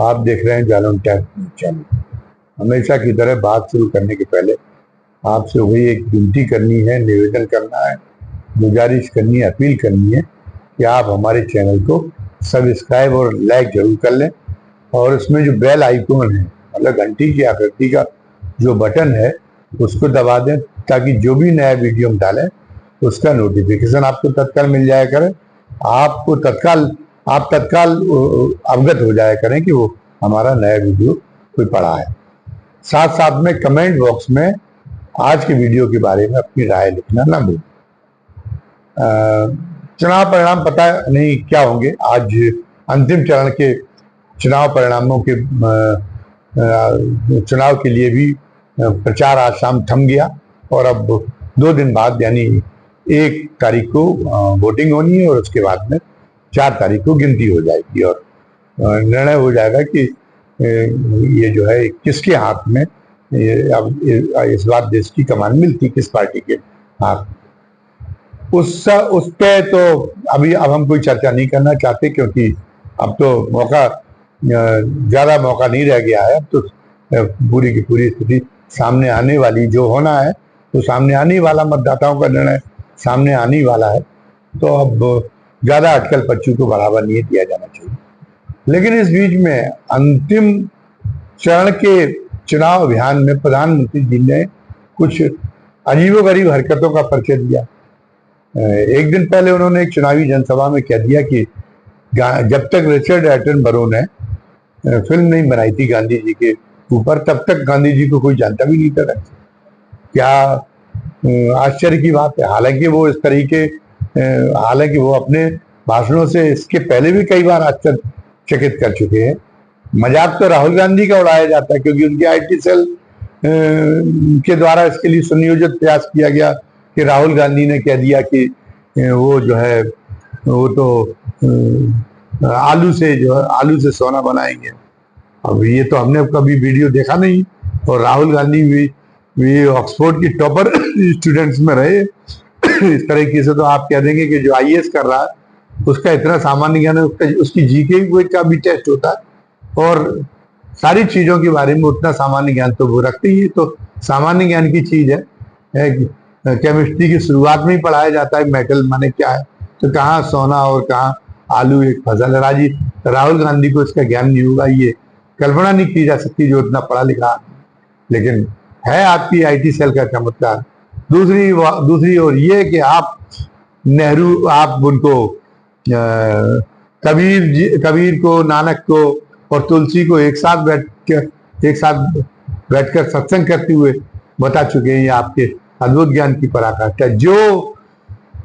आप देख रहे हैं जालन टैग चैनल। हमेशा की तरह बात शुरू करने के पहले आपसे वही एक विनती करनी है, निवेदन करना है, गुजारिश करनी है, अपील करनी है कि आप हमारे चैनल को सब्सक्राइब और लाइक जरूर कर लें और उसमें जो बेल आइकॉन है, मतलब घंटी की आकृति का जो बटन है, उसको दबा दें ताकि जो भी नया वीडियो हम डालें उसका नोटिफिकेशन आपको तत्काल मिल जाया करे। आप तत्काल अवगत हो जाया करें कि वो हमारा नया वीडियो कोई पड़ा है। साथ साथ में कमेंट बॉक्स में आज की वीडियो के बारे में अपनी राय लिखना ना भूलें। चुनाव परिणाम पता नहीं क्या होंगे। आज अंतिम चरण के चुनाव परिणामों के चुनाव के लिए भी प्रचार आज शाम थम गया और अब 2 दिन बाद यानी 1 तारीख को वोटिंग होनी है और उसके बाद में 4 तारीख को गिनती हो जाएगी और निर्णय हो जाएगा कि ये जो है किसके हाथ में अब इस बार देश की कमान मिलती, किस पार्टी के हाथ। उस पे तो अभी अब हम कोई चर्चा नहीं करना चाहते क्योंकि अब तो ज्यादा मौका नहीं रह गया है। अब तो पूरी की पूरी स्थिति सामने आने वाली जो होना है तो सामने आने वाला, मतदाताओं का निर्णय सामने आने वाला है, तो अब ज्यादा अटकल पच्चू को बढ़ावा नहीं दिया जाना चाहिए। लेकिन इस बीच में अंतिम चरण के चुनाव अभियान में प्रधानमंत्री जी ने कुछ अजीबोगरीब हरकतों का परिचय दिया। एक दिन पहले उन्होंने एक चुनावी जनसभा में कह दिया कि जब तक रिचर्ड एटनबरो ने फिल्म नहीं बनाई थी गांधी जी के ऊपर, तब तक गांधी जी को कोई जानता भी नहीं था। क्या आश्चर्य की बात है। हालांकि वो अपने भाषणों से इसके पहले भी कई बार आश्चर्यचकित कर चुके हैं। मजाक तो राहुल गांधी का उड़ाया जाता है क्योंकि उनके IT सेल के द्वारा इसके लिए सुनियोजित प्रयास किया गया कि राहुल गांधी ने कह दिया कि वो जो है वो तो आलू से सोना बनाएंगे। अब ये तो हमने कभी वीडियो देखा नहीं और राहुल गांधी भी ऑक्सफोर्ड की टॉपर स्टूडेंट्स में रहे। इस तरीके से तो आप कह देंगे कि जो IAS कर रहा है उसका इतना सामान्य ज्ञान है, उसकी GK का भी टेस्ट होता है और सारी चीजों के बारे में उतना सामान्य ज्ञान तो वो रखते ही। तो सामान्य ज्ञान की चीज है केमिस्ट्री की शुरुआत में ही पढ़ाया जाता है मेटल माने क्या है, तो कहाँ सोना और कहाँ आलू एक फसल है। राहुल गांधी को इसका ज्ञान नहीं होगा, ये कल्पना नहीं की जा सकती जो इतना पढ़ा लिखा। लेकिन है आपकी IT सेल का चमत्कार। दूसरी ओर ये कि आप उनको कबीर को, नानक को और तुलसी को एक साथ बैठकर सत्संग करते हुए बता चुके हैं। ये आपके अद्भुत ज्ञान की पराकाष्ठा। जो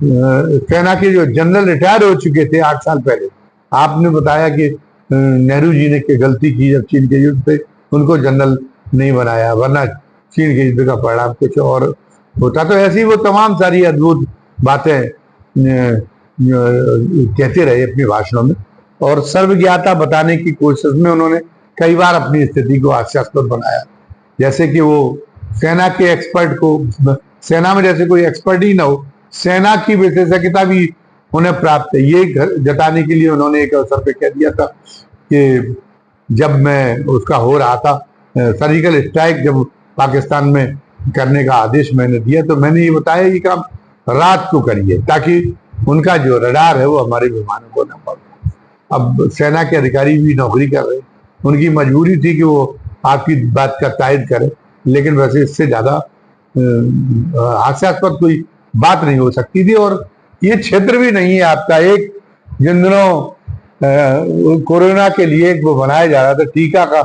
सेना के जो जनरल रिटायर हो चुके थे 8 साल पहले, आपने बताया कि नेहरू जी ने गलती की जब चीन के युद्ध पे उनको जनरल नहीं बनाया, वरना चीन के युद्ध का परिणाम कुछ और होता। तो ऐसी वो तमाम सारी अद्भुत बातें कहते रहे अपने भाषणों में और सर्वज्ञता बताने की कोशिश में उन्होंने कई बार अपनी स्थिति को हास्यास्पद बनाया। जैसे कि वो सेना के एक्सपर्ट को, सेना में जैसे कोई एक्सपर्ट ही ना हो, सेना की विशेषज्ञता भी उन्हें प्राप्त है, ये जताने के लिए उन्होंने एक अवसर पे कह दिया था कि जब मैं उसका हो रहा था सर्जिकल स्ट्राइक जब पाकिस्तान में करने का आदेश मैंने दिया, तो मैंने ये बताया कि काम रात को करिए ताकि उनका जो रडार है वो हमारे विमानों को न पड़े। अब सेना के अधिकारी भी नौकरी कर रहे, उनकी मजबूरी थी कि वो आपकी बात का तायद करें, लेकिन वैसे इससे ज्यादा हास्यास्पद कोई बात नहीं हो सकती थी। और ये क्षेत्र भी नहीं है आपका। एक जिन दिनों कोरोना के लिए वो बनाया जा रहा था, टीका का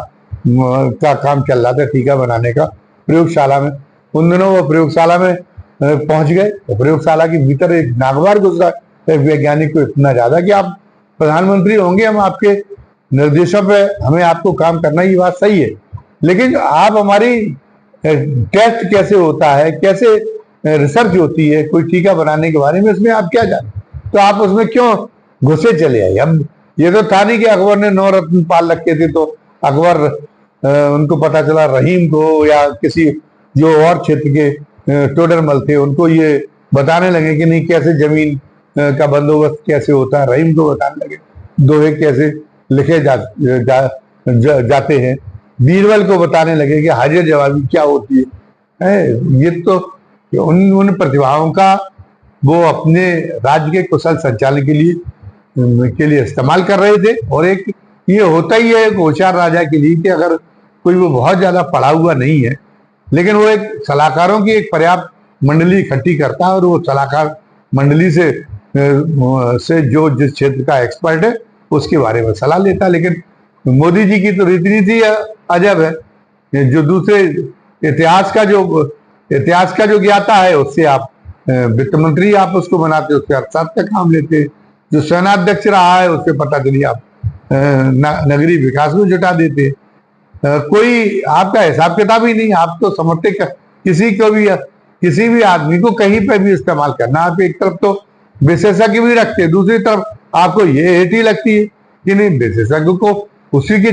काम चल रहा था, टीका बनाने का प्रयोगशाला में, उन दिनों वो प्रयोगशाला में पहुंच गए। प्रयोगशाला के भीतर एक नागवार गुजरा वैज्ञानिक को इतना ज्यादा कि आप प्रधानमंत्री होंगे, हम आपके निर्देशों पे हमें आपको काम करना, ये बात सही है, लेकिन आप हमारी टेस्ट कैसे होता है, कैसे रिसर्च होती है कोई टीका बनाने के बारे में, इसमें आप क्या जाने, तो आप उसमें क्यों घुसे चले आए। हम ये तो था नहीं कि अकबर ने 9 रत्न पाल रखे थे तो अकबर उनको पता चला रहीम को या किसी जो और क्षेत्र के टोडरमल थे उनको ये बताने लगे कि नहीं कैसे जमीन का बंदोबस्त कैसे होता है, रहीम को बताने लगे दोहे कैसे लिखे जाते हैं, बीरबल को बताने लगे कि हाजिर जवाबी क्या होती है। ये तो उन प्रतिभाओं का वो अपने राज्य के कुशल संचालन के लिए इस्तेमाल कर रहे थे। और एक ये होता ही है एक होशियार राजा के लिए कि अगर कोई वो बहुत ज्यादा पढ़ा हुआ नहीं है, लेकिन वो एक सलाहकारों की एक पर्याप्त मंडली इकट्ठी करता है और वो सलाहकार मंडली से जो जिस क्षेत्र का एक्सपर्ट है उसके बारे में सलाह लेता है। लेकिन मोदी जी की तो रीति अजब है, जो दूसरे इतिहास का जो ज्ञाता है उससे आप वित्त मंत्री आप उसको बनाते, उससे अर्थशास्त्र का काम लेते। जो सेनाध्यक्ष रहा है उससे पता चलिए आप नगरीय विकास में जुटा देते। कोई आपका हिसाब किताब ही नहीं। आप तो समझते किसी भी आदमी को कहीं पर भी इस्तेमाल करना। आप एक तरफ तो विशेषज्ञ भी रखते, दूसरी तरफ आपको ये हेटी लगती है कि नहीं विशेषज्ञ को उसी के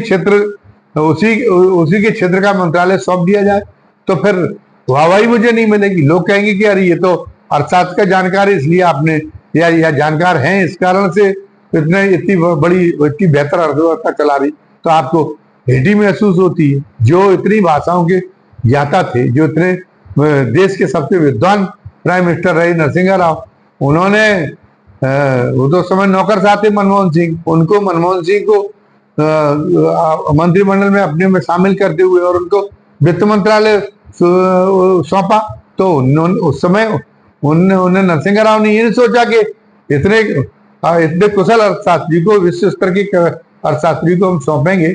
क्षेत्र का मंत्रालय सौंप दिया जाए तो फिर वाहवाही मुझे नहीं मिलेगी। लोग कहेंगे कि अरे ये तो अर्थशास्त्र का जानकार है इसलिए आपने या जानकार हैं इस कारण से इतनी बेहतर अर्थव्यवस्था चला रही, तो आपको हेटी महसूस होती है। जो इतनी भाषाओं के ज्ञाता थे, जो इतने देश के सबसे विद्वान प्राइम मिनिस्टर रहे नरसिंह राव, उन्होंने वो तो समय नौकर साथ थे मनमोहन सिंह को मंत्रिमंडल में अपने में शामिल करते हुए और उनको वित्त मंत्रालय सौंपा। तो उस समय उन्होंने नरसिंह राव ने ये नहीं सोचा कि इतने कुशल अर्थशास्त्री को, विश्व स्तर के अर्थशास्त्री को हम सौंपेंगे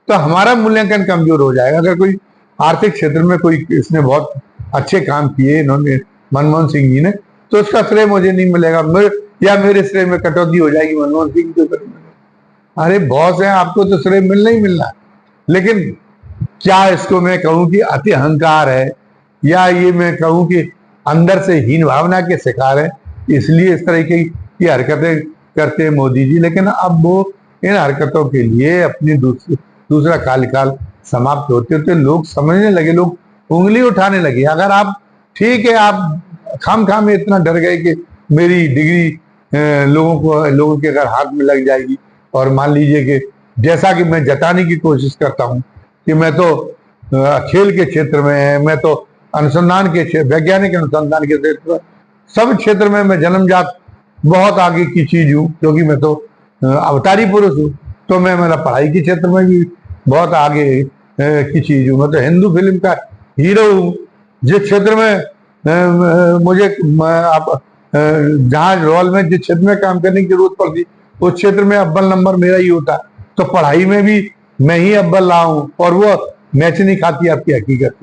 तो हमारा मूल्यांकन कमजोर हो जाएगा। अगर कोई आर्थिक क्षेत्र में कोई इसने बहुत अच्छे काम किए इन्होंने मनमोहन सिंह जी ने, तो उसका श्रेय मुझे नहीं मिलेगा, मेरे श्रेय में कटौती हो जाएगी मनमोहन सिंह के ऊपर। अरे बॉस है, आपको तो श्रेय मिलना ही मिलना है। लेकिन क्या इसको मैं कहूं कि अति अहंकार है, या ये मैं कहूं कि अंदर से हीन भावना के शिकार है, इसलिए इस तरह की हरकतें करते हैं मोदी जी। लेकिन अब वो इन हरकतों के लिए अपनी दूसरा कार्यकाल समाप्त होते होते लोग समझने लगे, लोग उंगली उठाने लगे। अगर आप ठीक है, आप खाम में इतना डर गए कि मेरी डिग्री लोगों के अगर हाथ में लग जाएगी, और मान लीजिए कि जैसा कि मैं जताने की कोशिश करता हूं कि मैं तो खेल के क्षेत्र में, मैं तो वैज्ञानिक अनुसंधान के क्षेत्र में, सब क्षेत्र में मैं जन्मजात बहुत आगे की चीज हूँ, क्योंकि मैं तो अवतारी पुरुष हूँ। तो मैं मेरा पढ़ाई के क्षेत्र में भी बहुत आगे की चीज हूँ। मैं तो हिंदू फिल्म का हीरो हूँ। जिस क्षेत्र में मुझे जहाँ रोल में जिस क्षेत्र में काम करने की जरूरत पड़ती उस क्षेत्र में अव्वल नंबर मेरा ही होता है। तो पढ़ाई में भी मैं ही अव्वल रहा हूँ, और वो मैच नहीं खाती आपकी हकीकत।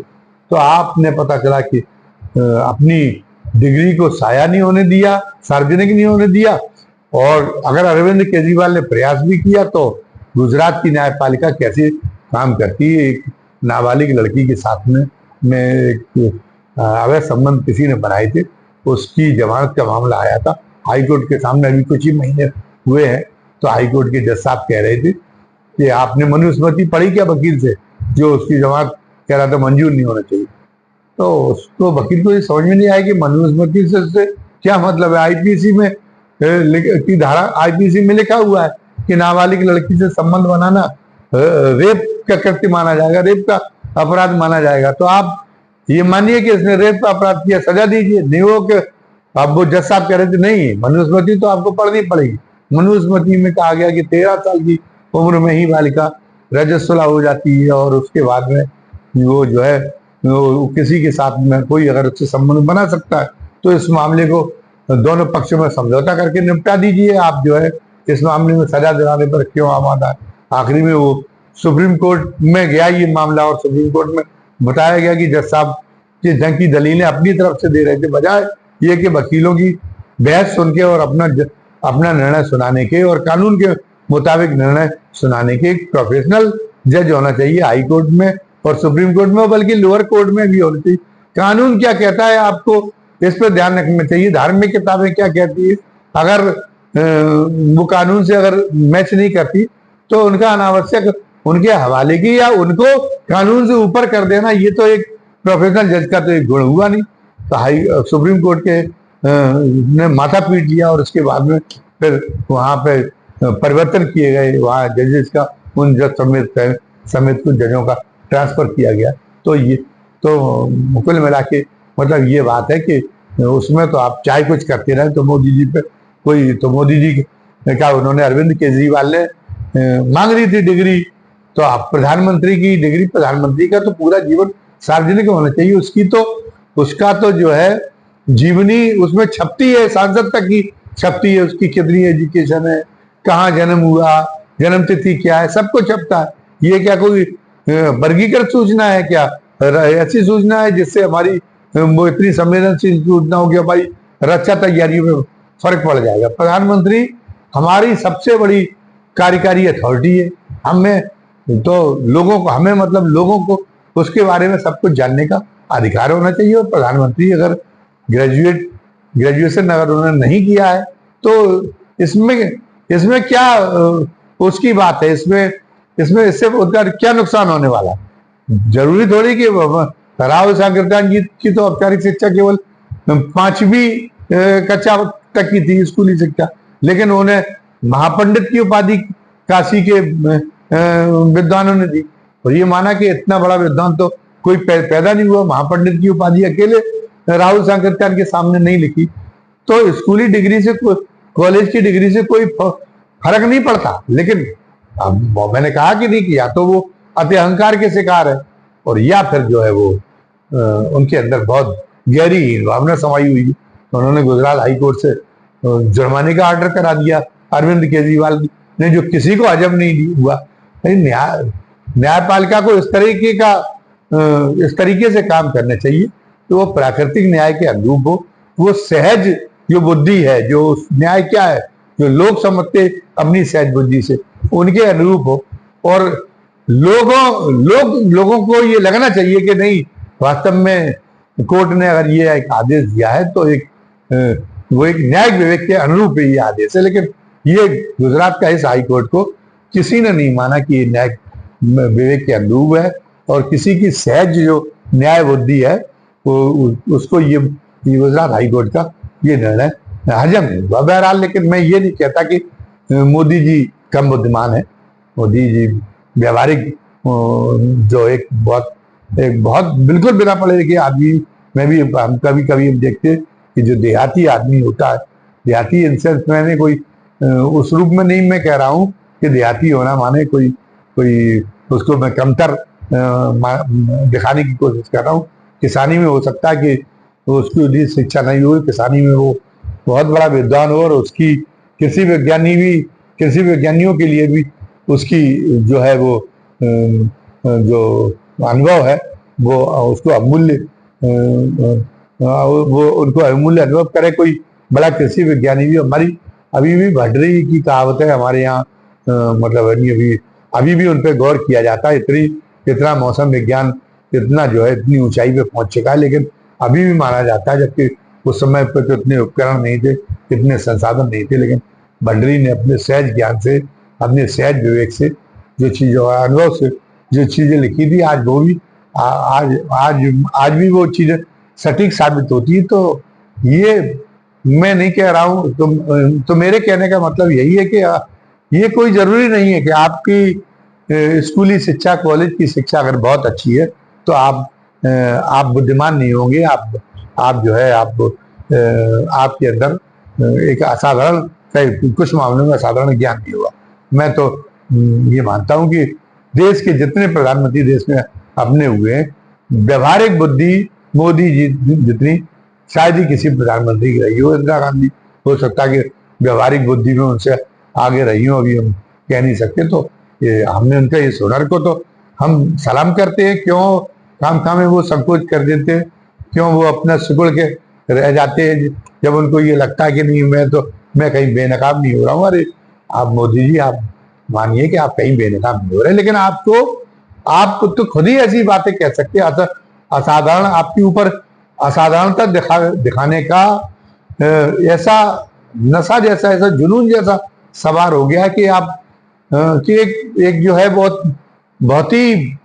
तो आपने पता चला कि अपनी डिग्री को साया नहीं होने दिया, सार्वजनिक नहीं होने दिया। और अगर अरविंद केजरीवाल ने प्रयास भी किया तो गुजरात की न्यायपालिका कैसे काम करती है। एक नाबालिग लड़की के साथ में एक अवैध संबंध किसी ने बनाए थे, उसकी जमानत का मामला आया था हाईकोर्ट के सामने, अभी कुछ ही महीने हुए हैं। तो हाईकोर्ट के जज साहब कह रहे थे कि आपने मनुस्मृति पढ़ी क्या वकील से, जो उसकी जमानत कह रहा था मंजूर नहीं होना चाहिए। तो उसको वकील को ये समझ में नहीं आया कि मनुस्मृति से क्या मतलब है। आईपीसी में की धारा, आईपीसी में लिखा हुआ है कि नाबालिग लड़की से संबंध बनाना रेप का कृत्य माना जाएगा, रेप का अपराध माना जाएगा। तो आप ये मानिए कि इसने रेप का अपराध किया, सजा दीजिए। नहीं हो कि अब वो जज साहब कह रहे थे नहीं, मनुस्मृति तो आपको पढ़नी पड़ेगी। मनुस्मृति में कहा गया कि 13 साल की उम्र में ही बालिका रजस्वला हो जाती है, और उसके बाद में वो जो है वो किसी के साथ में कोई अगर उससे संबंध बना सकता है तो इस मामले को दोनों पक्षों में समझौता करके निपटा दीजिए। आप जो है इस मामले में सजा दिलाने पर क्यों आमादा है। आखिरी में वो सुप्रीम कोर्ट में गया ये मामला, और सुप्रीम कोर्ट में बताया गया कि जज साहब की जंग की दलीलें अपनी तरफ से दे रहे थे, बजाय ये कि वकीलों की बहस सुन के और अपना निर्णय सुनाने के और कानून के मुताबिक निर्णय सुनाने के एक प्रोफेशनल जज होना चाहिए हाई कोर्ट में और सुप्रीम कोर्ट में, बल्कि लोअर कोर्ट में भी होना चाहिए। कानून क्या कहता है आपको इस पर ध्यान रखना चाहिए। धार्मिक किताबें क्या कहती है, अगर वो कानून से अगर मैच नहीं करती तो उनका अनावश्यक उनके हवाले की या उनको कानून से ऊपर कर देना, ये तो एक प्रोफेशनल जज का तो एक गुण हुआ नहीं। तो सुप्रीम कोर्ट के ने माथा पीट लिया, और उसके बाद में फिर वहां पे परिवर्तन किए गए, वहां जजेस का उन जज समेत कुछ जजों का ट्रांसफर किया गया। तो ये तो कुल मिला के मतलब ये बात है कि उसमें तो आप चाहे कुछ करते रहे तो मोदी जी पे कोई, तो मोदी जी का उन्होंने, अरविंद केजरीवाल ने मांग रही थी डिग्री, तो आप प्रधानमंत्री की डिग्री, प्रधानमंत्री का तो पूरा जीवन सार्वजनिक होना चाहिए, उसका तो जो है जीवनी उसमें छपती है, सांसद तक की छपती है, उसकी कितनी एजुकेशन है, कहाँ जन्म हुआ, जन्म तिथि क्या है, सब कुछ छपता है। ये क्या कोई वर्गीकृत सूचना है क्या? ऐसी सूचना है जिससे हमारी वो इतनी संवेदनशील सूचना हो कि हमारी रक्षा तैयारी में फर्क पड़ जाएगा। प्रधानमंत्री हमारी सबसे बड़ी कार्यकारी अथॉरिटी है। हमें तो हमें मतलब लोगों को उसके बारे में सब कुछ जानने का अधिकार होना चाहिए। और प्रधानमंत्री अगर ग्रेजुएशन अगर उन्होंने नहीं किया है तो इसमें क्या उसकी बात है, इसमें इससे उनका क्या नुकसान होने वाला है? जरूरी थोड़ी कि राव सागर जी की तो औपचारिक शिक्षा केवल 5वीं कक्षा तक की थी, स्कूली शिक्षा, लेकिन उन्हें महापंडित की उपाधि काशी के विद्वानों ने दी। और ये माना कि इतना बड़ा विद्वान तो कोई पैदा नहीं हुआ। महापंडित की उपाधि अकेले राहुल सांकृत्यायन के सामने नहीं लिखी। तो स्कूली डिग्री से, कॉलेज की डिग्री से कोई फर्क नहीं पड़ता। लेकिन अब मैंने कहा कि नहीं कि या तो वो अति अहंकार के शिकार है और या फिर जो है वो उनके अंदर बहुत गहरी भावना समाई हुई है। तो उन्होंने गुजरात हाईकोर्ट से जुर्माने का ऑर्डर करा दिया अरविंद केजरीवाल ने, जो किसी को हजम नहीं हुआ। न्यायपालिका को इस तरीके से काम करना चाहिए तो वो प्राकृतिक न्याय के अनुरूप हो, वो सहज जो बुद्धि है, जो न्याय क्या है, जो लोग समझते अपनी सहज बुद्धि से, उनके अनुरूप हो। और लोगों को ये लगना चाहिए कि नहीं, वास्तव में कोर्ट ने अगर ये एक आदेश दिया है तो वो एक न्यायिक विवेक के अनुरूप ये आदेश है। लेकिन ये गुजरात का इस हाई कोर्ट को किसी ने नहीं माना कि ये न्यायिक विवेक के अनुरूप है और किसी की सहज जो न्याय बुद्धि है वो उसको ये गुजरात हाई कोर्ट का ये निर्णय हजम नहीं हुआ। बहरहाल, लेकिन मैं ये नहीं कहता कि मोदी जी कम बुद्धिमान है। मोदी जी व्यवहारिक जो एक बहुत बिल्कुल बिना पढ़े लिखे आदमी में भी हम कभी देखते कि जो देहाती आदमी होता है, देहाती इंसेंस, मैंने कोई उस रूप में नहीं मैं कह रहा हूँ कि देहाती होना माने कोई उसको मैं कमतर दिखाने की कोशिश कर रहा हूँ। किसानी में हो सकता है कि उसकी उतनी शिक्षा नहीं हुई, किसानी में वो बहुत बड़ा विद्वान हो और उसकी कृषि विज्ञानियों के लिए भी उसकी जो है वो जो अनुभव है वो उसको अमूल्य वो उनको अमूल्य अनुभव करे कोई बड़ा कृषि विज्ञानी भी। हमारी अभी भी भटरी की कहावत है हमारे यहाँ, मतलब अभी भी उन पर गौर किया जाता है। इतना मौसम विज्ञान इतना जो है इतनी ऊंचाई पे पहुंच चुका है, लेकिन अभी भी माना जाता है, जबकि उस समय पर तो इतने उपकरण नहीं थे, इतने संसाधन नहीं थे, लेकिन भंडरी ने अपने सहज ज्ञान से, अपने सहज विवेक से, जो चीजों अनुभव से जो चीजें लिखी थी, आज वो भी आज भी वो चीजें सटीक साबित होती है। तो ये मैं नहीं कह रहा हूँ, तो मेरे कहने का मतलब यही है कि ये कोई जरूरी नहीं है कि आपकी स्कूली शिक्षा, कॉलेज की शिक्षा अगर बहुत अच्छी है तो आप बुद्धिमान नहीं होंगे। आप जो है आपके अंदर एक असाधारण, कुछ मामलों में असाधारण ज्ञान नहीं हुआ। मैं तो ये मानता हूं कि देश के जितने प्रधानमंत्री देश में अपने हुए हैं, व्यवहारिक बुद्धि मोदी जी जितनी शायद ही किसी प्रधानमंत्री की रही हो। इंदिरा गांधी हो सकता है कि व्यवहारिक बुद्धि में उनसे आगे रही हो, अभी हम कह नहीं सकते। तो ये हमने उनके इस हुनर को तो हम सलाम करते हैं। क्यों खाम में वो संकोच कर देते हैं, क्यों वो अपना सिकुड़ के रह जाते हैं जब उनको ये लगता है कि नहीं मैं कहीं बेनकाब नहीं हो रहा हूँ। अरे आप मोदी जी, आप मानिए कि आप कहीं बेनकाब नहीं हो रहे, लेकिन आप तो खुद ही ऐसी बातें कह सकते हैं। असाधारण आपके ऊपर असाधारणता दिखाने का ऐसा नशा जैसा, ऐसा जुनून जैसा सवार हो गया कि आप कि एक जो है बहुत ही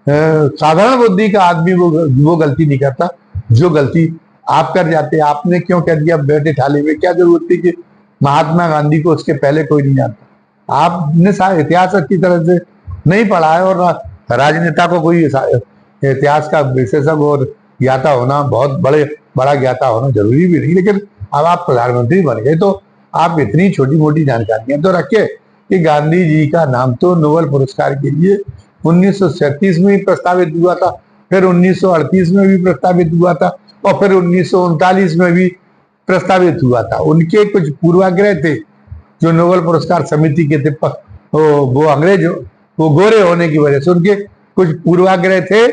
साधारण बुद्धि का आदमी वो गलती नहीं करता जो गलती आप कर जाते। आपने क्यों कह दिया बैठे ठाले में? क्या जरूरत थी कि महात्मा गांधी को उसके पहले कोई नहीं जानता? आपने सारा इतिहास अच्छी तरह से नहीं पढ़ा है और राजनेता को कोई इतिहास का विशेषज्ञ और ज्ञाता होना, बहुत बड़ा ज्ञाता होना जरूरी भी नहीं। लेकिन अब आप प्रधानमंत्री बन गए तो आप इतनी छोटी मोटी जानकारियां तो रखे कि गांधी जी का नाम तो नोबेल पुरस्कार के लिए 1937 में ही प्रस्तावित हुआ था, फिर 1938 में भी प्रस्तावित हुआ था और फिर 1939 में भी प्रस्तावित हुआ था। उनके कुछ पूर्वाग्रह थे जो नोबेल पुरस्कार समिति के थे, वो अंग्रेज, वो गोरे होने की वजह से उनके कुछ पूर्वाग्रह थे।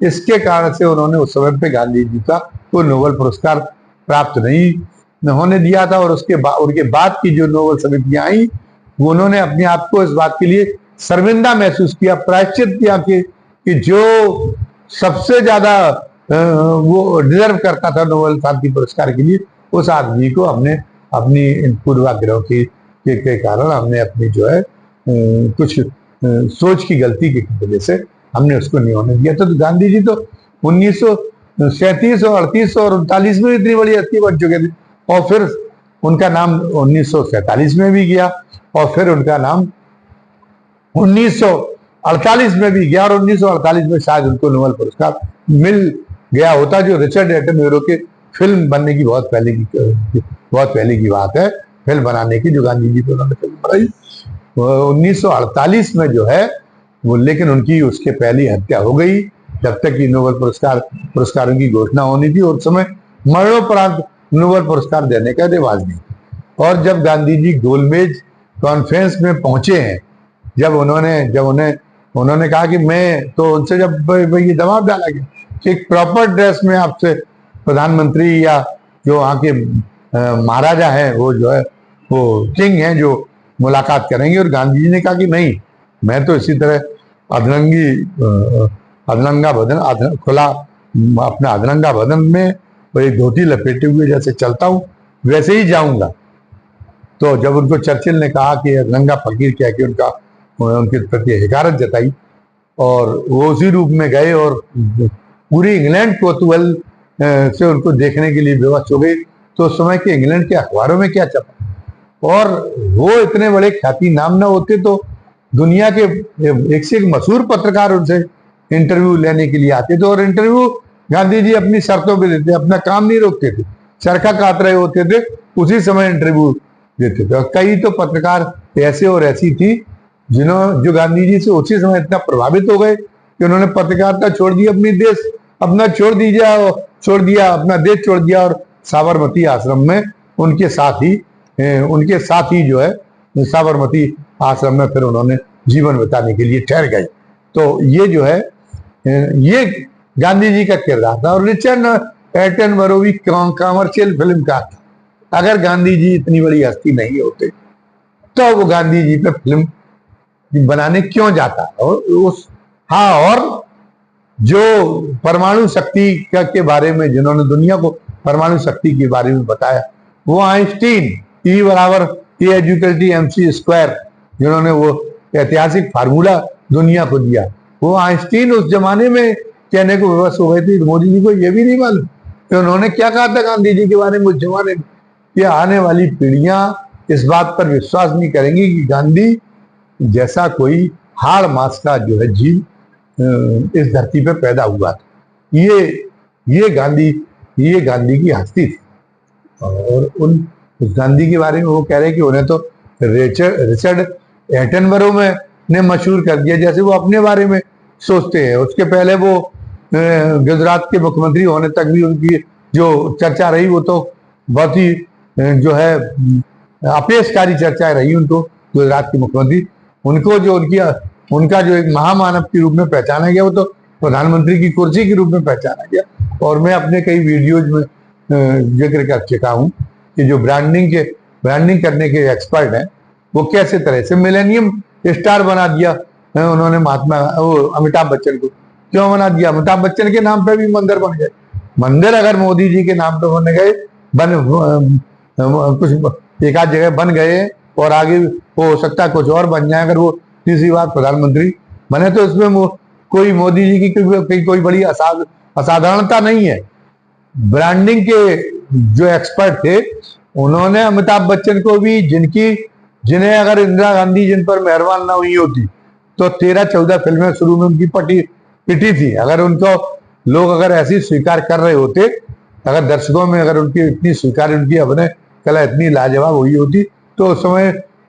इसके कारण से उन्होंने उस समय पे गांधी जी का वो नोबेल पुरस्कार प्राप्त नहीं होने दिया था। और उनके बाद की जो नोबेल समितियां आई, उन्होंने अपने आप को इस बात के लिए शर्मिंदा महसूस किया, प्रायश्चित किया कि जो सबसे ज्यादा वो डिजर्व करता था नोबेल शांति पुरस्कार के लिए, उस आदमी को हमने अपनी इन पूर्वाग्रहों के कारण हमने अपनी जो है कुछ सोच की गलती की वजह से हमने उसको नहीं होने दिया। तो गांधी जी तो 1937 और 38 और 39 में इतनी बड़ी हस्ती बन चुके थे और फिर उनका नाम 1947 में भी गया और फिर उनका नाम 1948 में भी गया और 1948 में शायद उनको नोबेल पुरस्कार मिल गया होता, जो रिचर्ड एटनबरो के फिल्म बनने की बहुत पहले की बात है। फिल्म बनाने की जो गांधी जी को उन्होंने फिल्म बनाई 1948 में जो है वो, लेकिन उनकी उसके पहले हत्या हो गई जब तक कि नोबेल पुरस्कारों की घोषणा होनी थी। और उस समय मरणोपरांत नोबेल पुरस्कार देने का रिवाज नहीं। और जब गांधी जी गोलमेज कॉन्फ्रेंस में पहुंचे हैं, जब उन्होंने कहा कि मैं तो उनसे जब ये दबाव डाला गया कि एक प्रॉपर ड्रेस में आपसे प्रधानमंत्री या जो वहाँ के महाराजा है, वो जो है वो किंग है, जो मुलाकात करेंगे। और गांधी जी ने कहा कि नहीं, मैं तो इसी तरह अधनंगा बदन खुला अपना अधनंगा बदन में वही धोती लपेटे हुए जैसे चलता हूँ वैसे ही जाऊंगा। तो जब उनको चर्चिल ने कहा कि अधनंगा फकीर कह के उनके प्रति हिकारत जताई और वो उसी रूप में गए और पूरी इंग्लैंड कोतूहल से उनको देखने के लिए विवश हो गई। तो उस समय के इंग्लैंड के अखबारों में क्या छपा, और वो इतने बड़े ख्याति नाम न होते तो दुनिया के एक से एक मशहूर पत्रकार उनसे इंटरव्यू लेने के लिए आते थे। और इंटरव्यू गांधी जी अपनी शर्तों पे देते, अपना काम नहीं रोकते थे, चरखा काट रहे होते थे उसी समय इंटरव्यू देते थे। और कई तो पत्रकार ऐसे और ऐसी थी जो गांधी जी से उसी समय इतना प्रभावित हो गए कि उन्होंने पत्रकारिता छोड़ दी, अपना छोड़ दिया, अपना देश छोड़ दिया और साबरमती आश्रम में उनके साथ ही जो है साबरमती आश्रम में फिर उन्होंने जीवन बिताने के लिए ठहर गए। तो ये जो है ये गांधी जी का किरदार था। और रिचर्ड एटनबरो भी कमर्शियल फिल्म का था। अगर गांधी जी इतनी बड़ी हस्ती नहीं होते तो वो गांधी जी पे फिल्म बनाने क्यों जाता। और जो परमाणु शक्ति के बारे में जिन्होंने दुनिया को परमाणु शक्ति के बारे में बताया, वो आइंस्टीन, E=mc², जिन्होंने वो ऐतिहासिक फार्मूला दुनिया को दिया, वो आइंस्टीन उस जमाने में कहने को विवश हो गए थे। मोदी जी को ये भी नहीं मालूम कि उन्होंने क्या कहा था गांधी जी के बारे में उस जमाने में, कि आने वाली पीढ़ियां इस बात पर विश्वास नहीं करेंगी कि गांधी जैसा कोई हाड़ मास का जो है जीव इस धरती पे पैदा हुआ था। ये गांधी की हस्ती थी। और उस गांधी के बारे में वो कह रहे कि उन्हें तो रिचर्ड एटनबरो ने मशहूर कर दिया, जैसे वो अपने बारे में सोचते हैं। उसके पहले वो गुजरात के मुख्यमंत्री होने तक भी उनकी जो चर्चा रही वो तो बहुत ही जो है अपेशकारी चर्चा रही। उनको गुजरात के मुख्यमंत्री, उनको जो उनका जो एक महामानव के रूप में पहचाना गया, वो तो प्रधानमंत्री की कुर्सी के रूप में पहचाना गया। और मैं अपने कई वीडियोज में जिक्र कर चुका हूँ कि जो ब्रांडिंग करने के एक्सपर्ट हैं, वो कैसे तरह से मिलेनियम स्टार बना दिया उन्होंने अमिताभ बच्चन को। क्यों बना दिया? अमिताभ बच्चन के नाम पे भी मंदिर बन गए। मंदिर अगर मोदी जी के नाम पे बन गए, कुछ एक आध जगह बन गए और आगे हो सकता है कुछ और बन जाए, अगर वो तीसरी बार प्रधानमंत्री बने, तो इसमें कोई मोदी जी की कोई बड़ी असाधारणता नहीं है। ब्रांडिंग के जो एक्सपर्ट थे, उन्होंने अमिताभ बच्चन को भी, जिन्हें अगर इंदिरा गांधी जिन पर मेहरबान ना हुई होती तो 13-14 फिल्में शुरू में उनकी पिटी थी। अगर उनको लोग अगर ऐसी स्वीकार कर रहे होते, अगर दर्शकों में अगर उनकी इतनी स्वीकार, उनकी अभिनय कला इतनी लाजवाब हुई होती, तो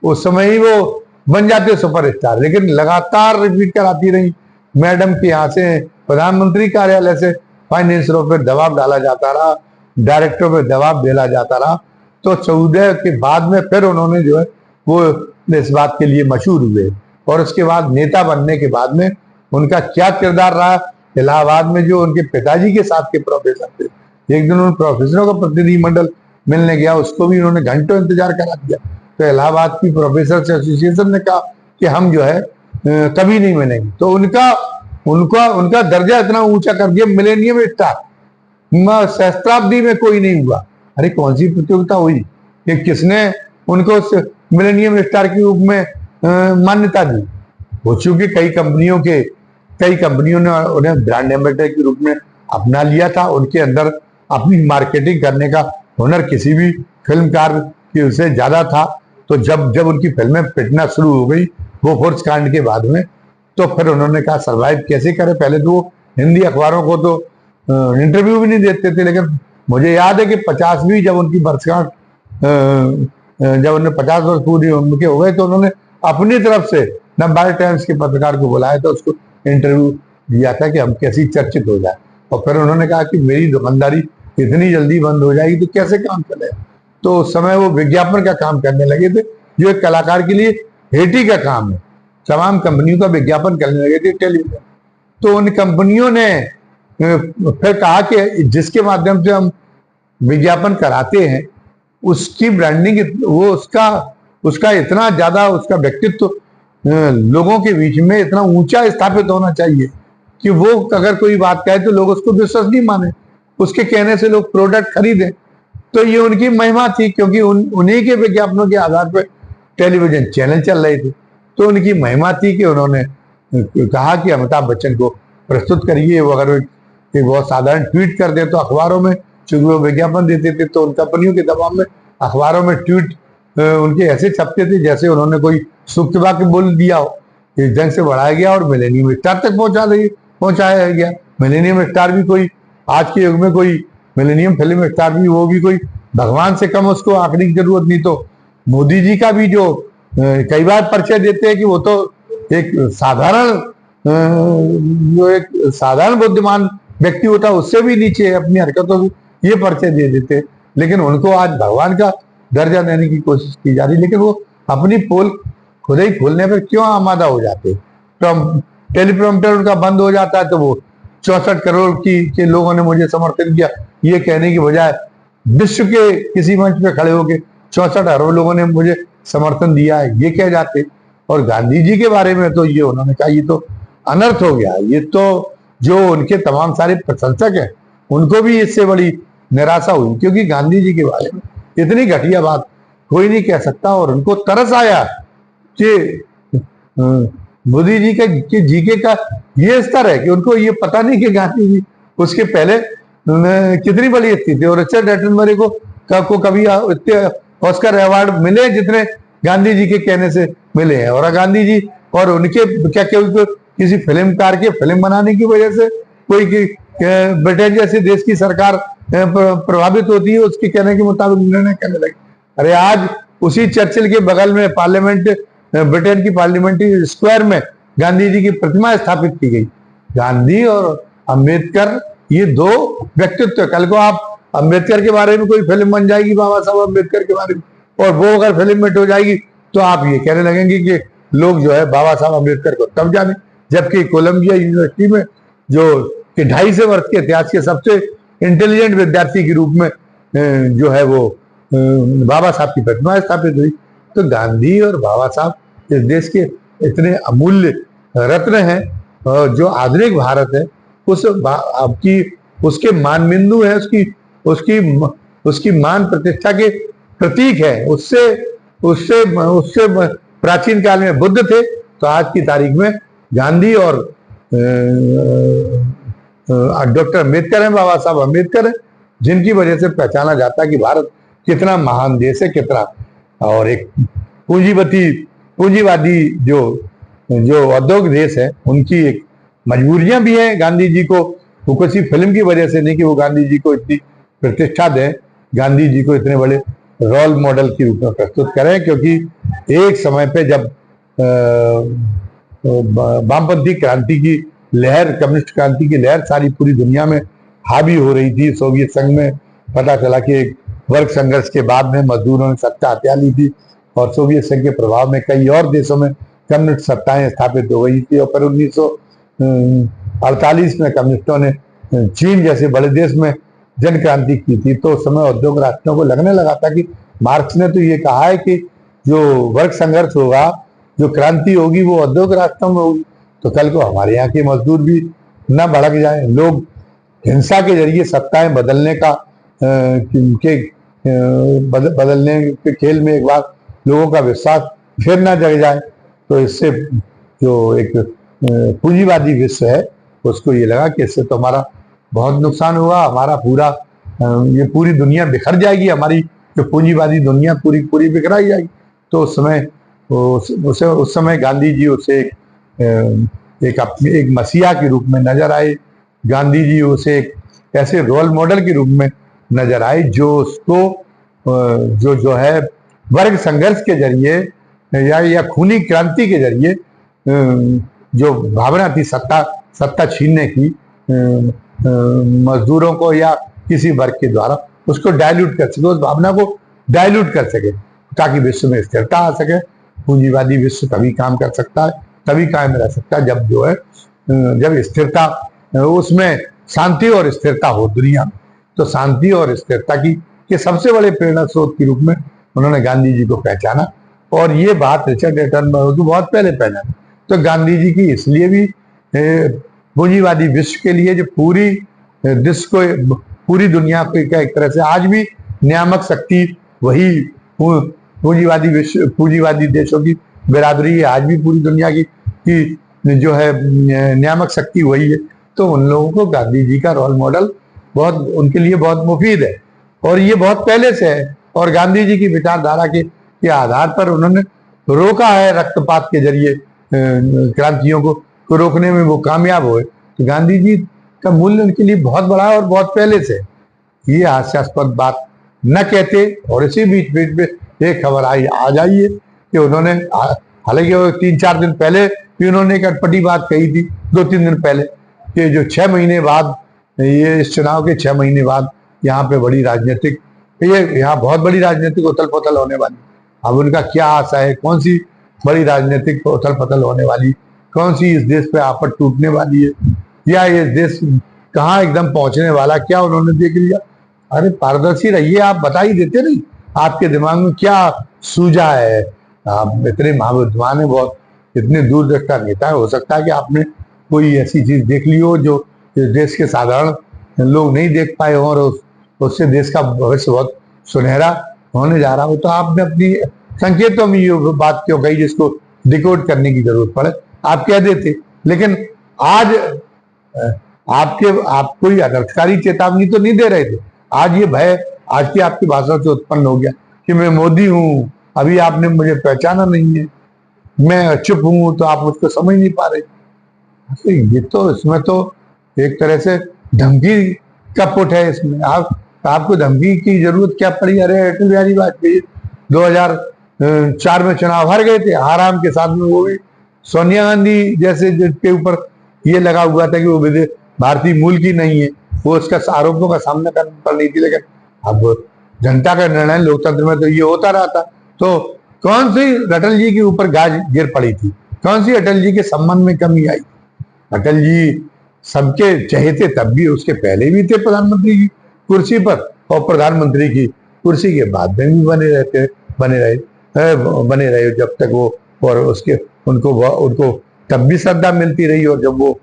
उस समय ही वो बन जाते सुपरस्टार। लेकिन लगातार रिपीट कराती रही। मैडम के यहाँ से, प्रधानमंत्री कार्यालय से फाइनेंसरों पर दबाव डाला जाता रहा, डायरेक्टरों पर दबाव डाला जाता रहा। तो 14 के बाद में फिर उन्होंने जो है वो इस बात के लिए मशहूर हुए। और उसके बाद नेता बनने के बाद में उनका क्या किरदार रहा, इलाहाबाद में जो उनके पिताजी के साथ के प्रोफेसर थे, एक दिन उन प्रोफेसरों का प्रतिनिधिमंडल मिलने गया, उसको भी उन्होंने घंटों इंतजार करा दिया। तो इलाहाबाद की प्रोफेसर एसोसिएशन ने कहा कि हम जो है कभी नहीं मिलेंगे। तो उनका दर्जा इतना ऊंचा कर दिया, मिलेनियम स्टार, सहस्त्राब्दी में कोई नहीं हुआ। अरे कौन सी प्रतियोगिता हुई कि किसने उनको मिलेनियम स्टार के रूप में मान्यता दी? वो चूंकि कई कंपनियों ने उन्हें ब्रांड एम्बेसडर के रूप में अपना लिया था। उनके अंदर अपनी मार्केटिंग करने का हुनर किसी भी फिल्मकार के से ज्यादा था। तो जब उनकी फिल्में पिटना शुरू हो गई वो फोर्स कांड के बाद में, तो फिर उन्होंने कहा सर्वाइव कैसे करें। पहले तो वो हिंदी अखबारों को तो इंटरव्यू भी नहीं देते थे। लेकिन मुझे याद है कि 50वीं जब उनकी वर्षगांठ, जब उन्हें 50 वर्ष पूरी उनके हो गए, तो उन्होंने अपनी तरफ से नवभारत टाइम्स के पत्रकार को बुलाया था, उसको इंटरव्यू दिया था कि हम कैसी चर्चित हो जाए। और फिर उन्होंने कहा कि मेरी दुकानदारी इतनी जल्दी बंद हो जाएगी तो कैसे काम चलेगा। तो उस समय वो विज्ञापन का काम करने लगे थे, जो एक कलाकार के लिए हेठी का काम है। तमाम कंपनियों का विज्ञापन करने लगे थे टेलीविजन। तो उन कंपनियों ने फिर कहा कि जिसके माध्यम से हम विज्ञापन कराते हैं उसकी ब्रांडिंग, वो उसका इतना ज्यादा, उसका व्यक्तित्व लोगों के बीच में इतना ऊंचा स्थापित होना चाहिए कि वो अगर कोई बात कहे तो लोग उसको विश्वसनीय माने, उसके कहने से लोग प्रोडक्ट खरीदें। तो ये उनकी महिमा थी, क्योंकि उन्हीं के विज्ञापनों के आधार पर टेलीविजन चैनल चल रहे थे। तो उनकी महिमा थी कि उन्होंने कहा कि अमिताभ बच्चन को प्रस्तुत करिए। वो अगर एक बहुत साधारण ट्वीट कर दे तो अखबारों में, चूंकि वो विज्ञापन देते थे तो उन कंपनियों के दबाव में अखबारों में ट्वीट उनके ऐसे छपते थे जैसे उन्होंने कोई सूक्त वाक्य बोल दिया हो। इस ढंग से बढ़ाया गया और मिलेनियम स्टार तक पहुंचाया गया। मिलेनियम स्टार भी कोई, आज के युग में कोई मिलेनियम फिल्म स्टार भी, वो भी कोई भगवान से कम उसको आंकने की जरूरत नहीं। तो मोदी जी का भी जो कई बार परिचय देते हैं कि वो तो एक साधारण बुद्धिमान व्यक्ति होता, उससे भी नीचे अपनी हरकतों से ये परिचय दे देते। लेकिन उनको आज भगवान का दर्जा देने की कोशिश की जा रही, लेकिन वो अपनी पोल खुद ही खोलने पर क्यों आमादा हो जाते। टेलीप्रॉम्प्टर उनका बंद हो जाता है तो वो 64 करोड़ के लोगों ने मुझे समर्थन किया, ये कहने की बजाय विश्व के किसी मंच पे खड़े होकर 64 अरब लोगों ने मुझे समर्थन दिया है, ये कह जाते। और गांधी जी के बारे में तो ये उन्होंने कहा ये तो अनर्थ हो गया। ये तो जो उनके तमाम सारे प्रशंसक हैं उनको भी इससे बड़ी निराशा हुई, क्योंकि गांधी जी के बारे में इतनी घटिया बात कोई नहीं कह सकता। और उनको तरस आया कि मोदी जी के जीके का ये स्तर है कि उनको ये पता नहीं कि गांधी जी उसके पहले कितनी बड़ी हस्ती थे। और रिचर्ड एटनबरी को कभी इतने ऑस्कर अवार्ड मिले जितने गांधी जी के कहने से मिले हैं। और गांधी जी और उनके क्या किसी फिल्मकार के फिल्म बनाने की वजह से कोई ब्रिटेन जैसे देश की सरकार प्रभावित होती है, उसके कहने के मुताबिक निर्णय करने लगे। अरे आज उसी चर्चिल के बगल में पार्लियामेंट, ब्रिटेन की पार्लियामेंट्री स्क्वायर में गांधी जी की प्रतिमा स्थापित की गई। गांधी और अंबेडकर ये दो व्यक्तित्व। कल को आप अंबेडकर के बारे में कोई फिल्म बन जाएगी, बाबा साहब अंबेडकर के बारे में, और वो अगर फिल्म हिट हो जाएगी तो आप ये कहने लगेंगे कि लोग जो है बाबा साहब अंबेडकर को तब जाने। जबकि कोलंबिया यूनिवर्सिटी में जो कि 250 वर्ष के इतिहास के सबसे इंटेलिजेंट विद्यार्थी के रूप में जो है वो बाबा साहब की प्रतिमा स्थापित हुई। तो गांधी और बाबा साहब इस देश के इतने अमूल्य रत्न हैं। जो आधुनिक भारत है उसके मान बिंदु है, उसकी मान प्रतिष्ठा के प्रतीक है। उससे प्राचीन काल में बुद्ध थे, तो आज की तारीख में गांधी और डॉक्टर अम्बेडकर हैं, बाबा साहब अम्बेडकर हैं, जिनकी वजह से पहचाना जाता है कि भारत कितना महान देश है, कितना। और एक पूंजीवादी जो जो औद्योगिक देश है उनकी एक मजबूरियां भी हैं गांधी जी को, वो किसी फिल्म की वजह से नहीं कि वो गांधी जी को इतनी प्रतिष्ठा दें, गांधी जी को इतने बड़े रोल मॉडल के रूप में प्रस्तुत करें, क्योंकि एक समय पे जब वामपंथी क्रांति की लहर, कम्युनिस्ट क्रांति की लहर सारी पूरी दुनिया में हावी हो रही थी, सोवियत संघ में पता चला कि एक वर्ग संघर्ष के बाद में मजदूरों ने सत्ता हत्या ली थी और सोवियत संघ के प्रभाव में कई और देशों में कम्युनिस्ट सत्ताएं स्थापित हो गई थी। और फिर 1948 में कम्युनिस्टों ने चीन जैसे बड़े देश में जन क्रांति की थी। तो उस समय उद्योग राष्ट्रों को लगने लगा था कि मार्क्स ने तो ये कहा है कि जो वर्ग संघर्ष होगा, जो क्रांति होगी, वो उद्योग राष्ट्रों में होगी, तो कल को हमारे यहाँ के मजदूर भी न भड़क जाए, लोग हिंसा के जरिए सत्ताएं बदलने का बदलने के खेल में एक बार लोगों का विश्वास फिर ना जग जाए। तो इससे जो एक पूंजीवादी विश्व है उसको ये लगा कि इससे तो हमारा बहुत नुकसान होगा, हमारा पूरा ये पूरी दुनिया बिखर जाएगी, हमारी जो पूंजीवादी दुनिया पूरी पूरी बिखराई जाएगी। तो उस समय गांधी जी उसे एक मसीहा के रूप में नजर आए। गांधी जी उसे एक ऐसे रोल मॉडल के रूप में नजर आए जो उसको जो है वर्ग संघर्ष के जरिए या खूनी क्रांति के जरिए जो भावना थी सत्ता छीनने की मजदूरों को या किसी वर्ग के द्वारा, उसको डायल्यूट कर सके, उस भावना को डायल्यूट कर सके, ताकि विश्व में स्थिरता आ सके। पूंजीवादी विश्व तभी काम कर सकता है, तभी कायम रह सकता है जब जो है जब स्थिरता, उसमें शांति और स्थिरता हो दुनिया में। तो शांति और स्थिरता के सबसे बड़े प्रेरणा स्रोत के रूप में उन्होंने गांधी जी को पहचाना। और ये बात रिचर्ड एटनबरो की बहुत पहले पहचानी। तो गांधी जी की इसलिए भी पूंजीवादी विश्व के लिए, जो पूरी दुनिया को एक तरह से आज भी नियामक शक्ति वही पूंजीवादी देशों की बिरादरी है, आज भी पूरी दुनिया की जो है नियामक शक्ति वही है। तो उन लोगों को गांधी जी का रोल मॉडल बहुत उनके लिए बहुत मुफीद है, और ये बहुत पहले से है। और गांधी जी की विचारधारा के आधार पर उन्होंने रोका है, रक्तपात के जरिए क्रांतियों को रोकने में वो कामयाब हुए। तो गांधी जी का मूल्य उनके लिए बहुत बड़ा है और बहुत पहले से। ये हास्यास्पद बात न कहते, और इसी बीच में एक खबर आ जाइए कि उन्होंने, हालांकि वो 3-4 दिन पहले भी उन्होंने एक अटपटी बात कही थी, 2-3 दिन पहले, कि जो 6 महीने बाद, ये इस चुनाव के 6 महीने बाद यहाँ पे यहाँ बहुत बड़ी राजनीतिक उथल पुथल होने वाली। अब उनका क्या आशा है, कौन सी बड़ी राजनीतिक उथल पुथल होने वाली, कौन सी इस देश पे आफत टूटने वाली है, या ये देश कहाँ एकदम पहुंचने वाला, क्या उन्होंने देख लिया? अरे पारदर्शी रहिए, आप बता ही देते नहीं आपके दिमाग में क्या सूझा है। आप इतने महाविद्वान है, बहुत इतने दूरदृष्टा नेता है, हो सकता है कि आपने कोई ऐसी चीज देख ली हो जो देश के साधारण लोग नहीं देख पाए हो, और उससे देश का भविष्य बहुत सुनहरा होने जा रहा हो। तो आपने अपनी संकेतों में ये बात क्यों कही जिसको डिकोड करने की जरूरत पड़े? आप कह देते। लेकिन आज आप कोई अनर्थकारी चेतावनी तो नहीं दे रहे थे। आज ये भय आज की आपकी भाषा से उत्पन्न हो गया कि मैं मोदी हूं, अभी आपने मुझे पहचाना नहीं है, मैं चुप हूं तो आप मुझको समझ नहीं पा रहे। तो ये तो, इसमें तो एक तरह से धमकी का पुट है इसमें। आपको धमकी की जरूरत क्या पड़ी? अरे अटल बिहारी वाजपेयी 2004 में चुनाव हार गए थे, आराम के साथ में, वो भी सोनिया गांधी जैसे जिसके ऊपर ये लगा हुआ था कि वो भारतीय मूल की नहीं है, वो उसका आरोपों का सामना कर रही थी। लेकिन अब जनता का निर्णय, लोकतंत्र में तो ये होता रहा था। तो कौन सी अटल जी के ऊपर गाज गिर पड़ी थी? कौन सी अटल जी के संबंध में कमी आई? अटल जी सबके चहेते तब भी, उसके पहले भी थे प्रधानमंत्री की कुर्सी पर, और प्रधानमंत्री की कुर्सी के बाद में भी बने रहे जब तक वो, और उनको तब भी श्रद्धा मिलती रही। और जब वो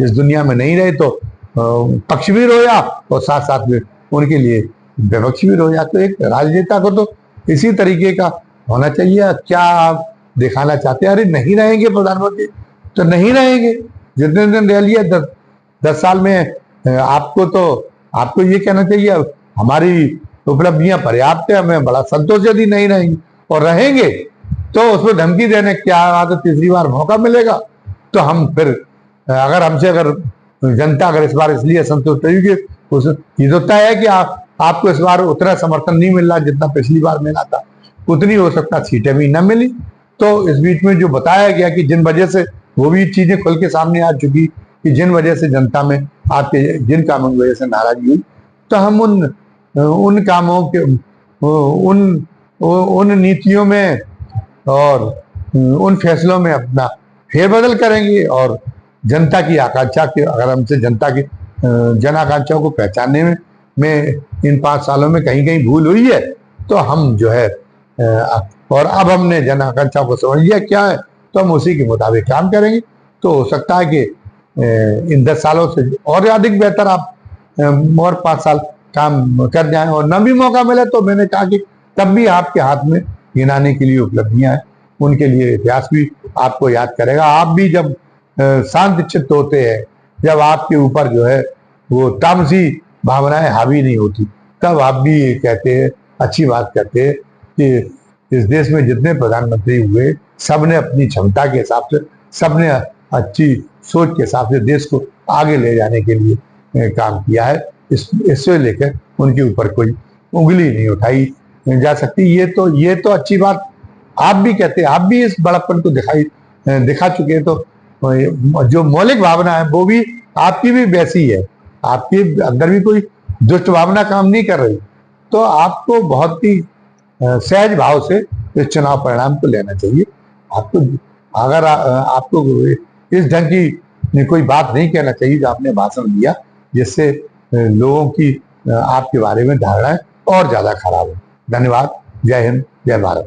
इस दुनिया में नहीं रहे तो पक्ष भी रोया, और साथ साथ में उनके लिए विपक्ष भी रोया। तो एक राजनेता को तो इसी तरीके का होना चाहिए। क्या आप दिखाना चाहते हैं? अरे नहीं रहेंगे प्रधानमंत्री तो नहीं रहेंगे, जितने दिन रह लिया 10 साल में, आपको ये कहना चाहिए हमारी उपलब्धियां पर्याप्त है, हमें बड़ा संतोष यदि नहीं रहेंगे। और रहेंगे तो उसको धमकी देने क्या बात है, तीसरी बार मौका मिलेगा तो हम फिर अगर हमसे अगर जनता अगर इस बार इसलिए असंतुष्ट रही कि ये तो तय है कि आपको इस बार उतना समर्थन नहीं मिल रहा जितना पिछली बार मिला था, उतनी हो सकता सीटें भी न मिली। तो इस बीच में जो बताया गया कि जिन वजह से वो भी चीजें खुल के सामने आ चुकी कि जिन वजह से जनता में आपके जिन कामों की वजह से नाराजगी हुई, तो हम उन कामों के उन नीतियों में और उन फैसलों में अपना फेरबदल करेंगे और जनता की आकांक्षा के अगर हमसे जनता की जन आकांक्षाओं को पहचानने में इन 5 सालों में कहीं कहीं भूल हुई है तो हम जो है और अब हमने जन आकांक्षाओं को समझ लिया क्या है तो हम उसी के मुताबिक काम करेंगे। तो हो सकता है कि इन 10 सालों से और अधिक बेहतर आप और 5 साल काम कर जाएं और न भी मौका मिले तो मैंने कहा कि तब भी आपके हाथ में गिनाने के लिए उपलब्धियां हैं, उनके लिए इतिहास भी आपको याद करेगा। आप भी जब शांत चित्त होते हैं, जब आपके ऊपर जो है वो तामसी भावनाएं हावी नहीं होती, तब आप भी कहते हैं, अच्छी बात कहते हैं कि इस देश में जितने प्रधानमंत्री हुए सबने अपनी क्षमता के हिसाब से, सबने अच्छी सोच के हिसाब से देश को आगे ले जाने के लिए काम किया है। इससे लेकर उनके ऊपर कोई उंगली नहीं उठाई जा सकती। ये तो अच्छी बात आप भी कहते हैं, आप भी इस बड़प्पन को दिखा चुके हैं। तो जो मौलिक भावना है वो भी आपकी भी वैसी है, आपके अंदर भी कोई दुष्ट भावना काम नहीं कर रही। तो आपको बहुत ही सहज भाव से इस चुनाव परिणाम को लेना चाहिए। आपको अगर आपको इस ढंग की कोई बात नहीं कहना चाहिए जो आपने भाषण दिया, जिससे लोगों की आपके बारे में धारणाएं और ज्यादा खराब है। धन्यवाद। जय हिंद, जय भारत।